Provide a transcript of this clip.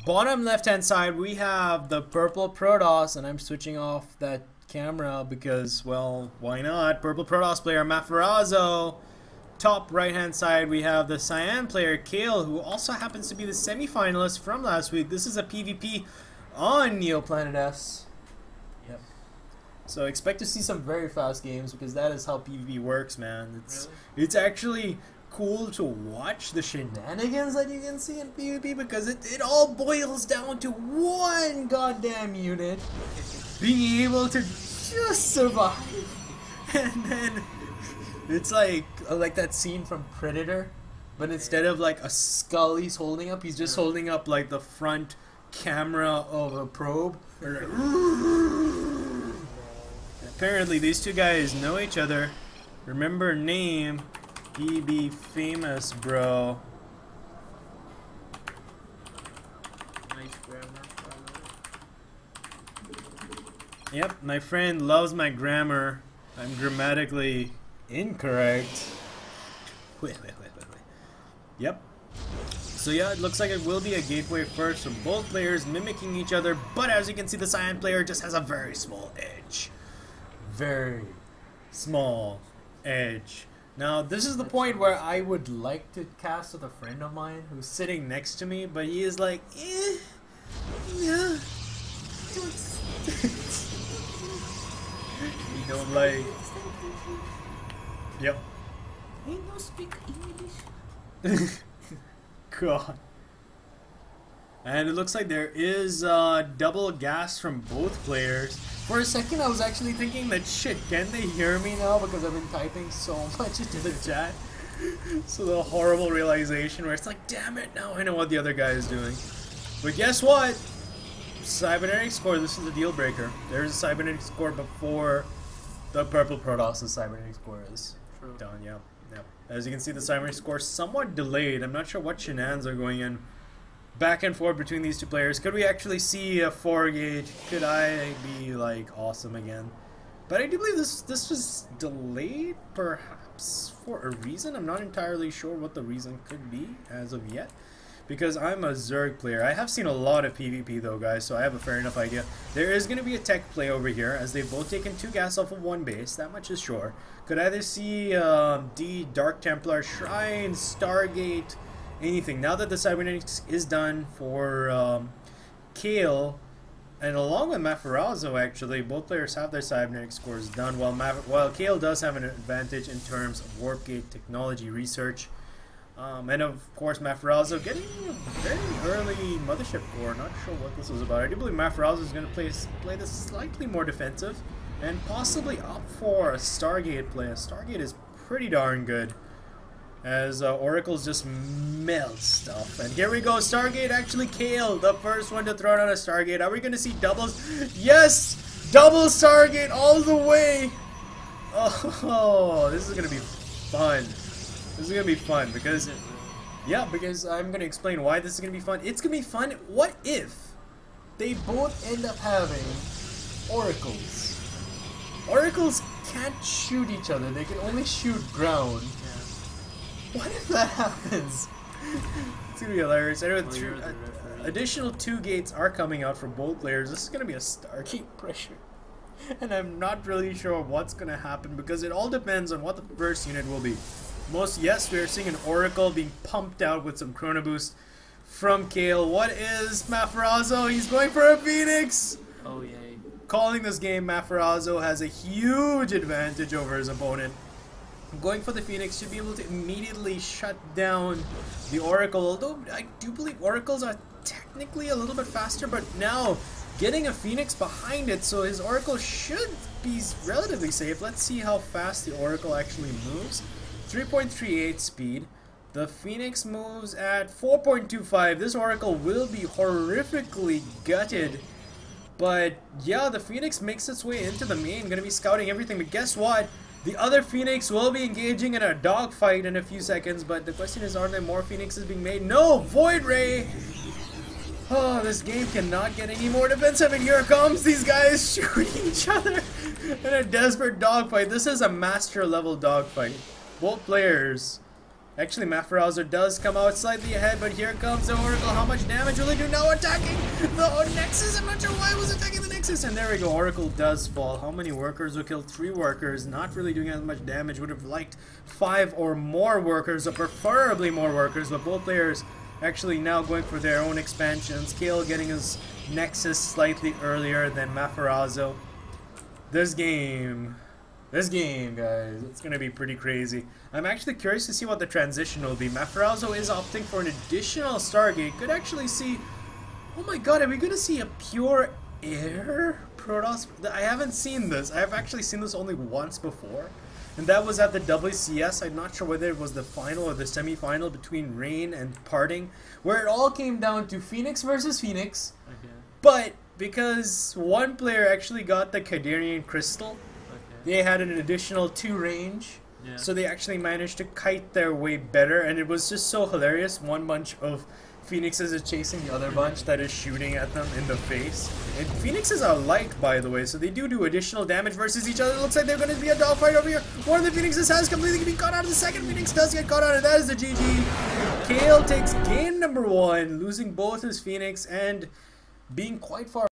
Bottom left hand side we have the purple Protoss, and I'm switching off that camera because, well, why not? Purple Protoss player Mafarazzo. Top right hand side we have the cyan player Kail, who also happens to be the semi-finalist from last week. This is a PvP on Neoplanet S. Yep. So expect to see some very fast games because that is how PvP works, man. It's actually cool to watch the shenanigans that you can see in PvP because it all boils down to one goddamn unit being able to just survive. And then it's like that scene from Predator, but instead of like a skull he's holding up, he's just holding up like the front camera of a probe. Apparently these two guys know each other. Remember name. He be famous, bro. Nice grammar. Yep, my friend loves my grammar. I'm grammatically incorrect. Wait. Yep. So yeah, it looks like it will be a gateway first from both players mimicking each other, but as you can see, the cyan player just has a very small edge. Very small edge. Now, this is the point where I would like to cast with a friend of mine who's sitting next to me, but he is like, yeah. You don't like. Yep. He don't speak English. God. And it looks like there is double gas from both players. For a second I was actually thinking that shit, can they hear me now because I've been typing so much into the chat? So the horrible realization where it's like, damn it, now I know what the other guy is doing. But guess what? Cybernetic score, this is the deal breaker. There's a cybernetic score before the purple Protoss' cybernetic score is done, yeah. As you can see, the cybernetic score is somewhat delayed. I'm not sure what shenanigans are going in back and forth between these two players. Could we actually see a 4 gauge? Could I be like awesome again? But I do believe this was delayed perhaps for a reason. I'm not entirely sure what the reason could be as of yet, because I'm a Zerg player. I have seen a lot of PvP though, guys, so I have a fair enough idea. There is going to be a tech play over here as they've both taken 2 gas off of 1 base. That much is sure. Could either see D, Dark Templar, Shrine, Stargate, anything. Now that the cybernetics is done for Kail, and along with Mafarazzo, actually, both players have their cybernetic scores done, while Kail does have an advantage in terms of warp gate technology research. And of course Mafarazzo getting a very early mothership core. Not sure what this was about. I do believe Mafarazzo is going to play this slightly more defensive and possibly up for a Stargate play. A Stargate is pretty darn good, as Oracles just melt stuff. And here we go, Stargate, actually Kail, the first one to throw down a Stargate. Are we going to see doubles? Yes! Double Stargate all the way! Oh, this is going to be fun. This is going to be fun because, yeah, because I'm going to explain why this is going to be fun. It's going to be fun. What if they both end up having Oracles? Oracles can't shoot each other. They can only shoot ground. What if that happens? It's gonna be hilarious. Anyway, additional 2 gates are coming out for both players. This is gonna be a Stargate pressure, and I'm not really sure what's gonna happen because it all depends on what the first unit will be. Yes, we are seeing an Oracle being pumped out with some Chrono Boost from Kail. What is Mafarazzo? He's going for a Phoenix. Oh yay! Calling this game, Mafarazzo has a huge advantage over his opponent. Going for the Phoenix should be able to immediately shut down the Oracle, although I do believe Oracles are technically a little bit faster, but now getting a Phoenix behind it, so his Oracle should be relatively safe. Let's see how fast the Oracle actually moves. 3.38 speed. The Phoenix moves at 4.25. This Oracle will be horrifically gutted. But yeah, the Phoenix makes its way into the main, gonna be scouting everything, but guess what? The other Phoenix will be engaging in a dogfight in a few seconds, but the question is, are there more Phoenixes being made? No! Void Ray! Oh, this game cannot get any more defensive, and here comes these guys shooting each other in a desperate dogfight. This is a master level dogfight. Both players Actually, Mafarazzo does come out slightly ahead, but here comes the Oracle. How much damage will he do now? Attacking the Nexus. I'm not sure why he was attacking the Nexus. And there we go. Oracle does fall. How many workers will kill? 3 workers. Not really doing as much damage. Would have liked 5 or more workers, or preferably more workers. But both players actually now going for their own expansions. Kail getting his Nexus slightly earlier than Mafarazzo. This game, guys, it's gonna be pretty crazy. I'm actually curious to see what the transition will be. Mafarazzo is opting for an additional Stargate. Could actually see. Oh my god, are we gonna see a pure air Protoss? I haven't seen this. I've actually seen this only once before, and that was at the WCS. I'm not sure whether it was the final or the semi-final between Rain and Parting, where it all came down to Phoenix versus Phoenix. Okay. But because one player actually got the Kadarian Crystal, they had an additional 2 range, so they actually managed to kite their way better, and it was just so hilarious. One bunch of Phoenixes is chasing the other bunch that is shooting at them in the face. And Phoenixes are light, by the way, so they do additional damage versus each other. It looks like they're going to be a dogfight over here. One of the Phoenixes has completely been caught out. The second Phoenix does get caught out, and that is the GG. Kail takes game number 1, losing both his Phoenix and being quite far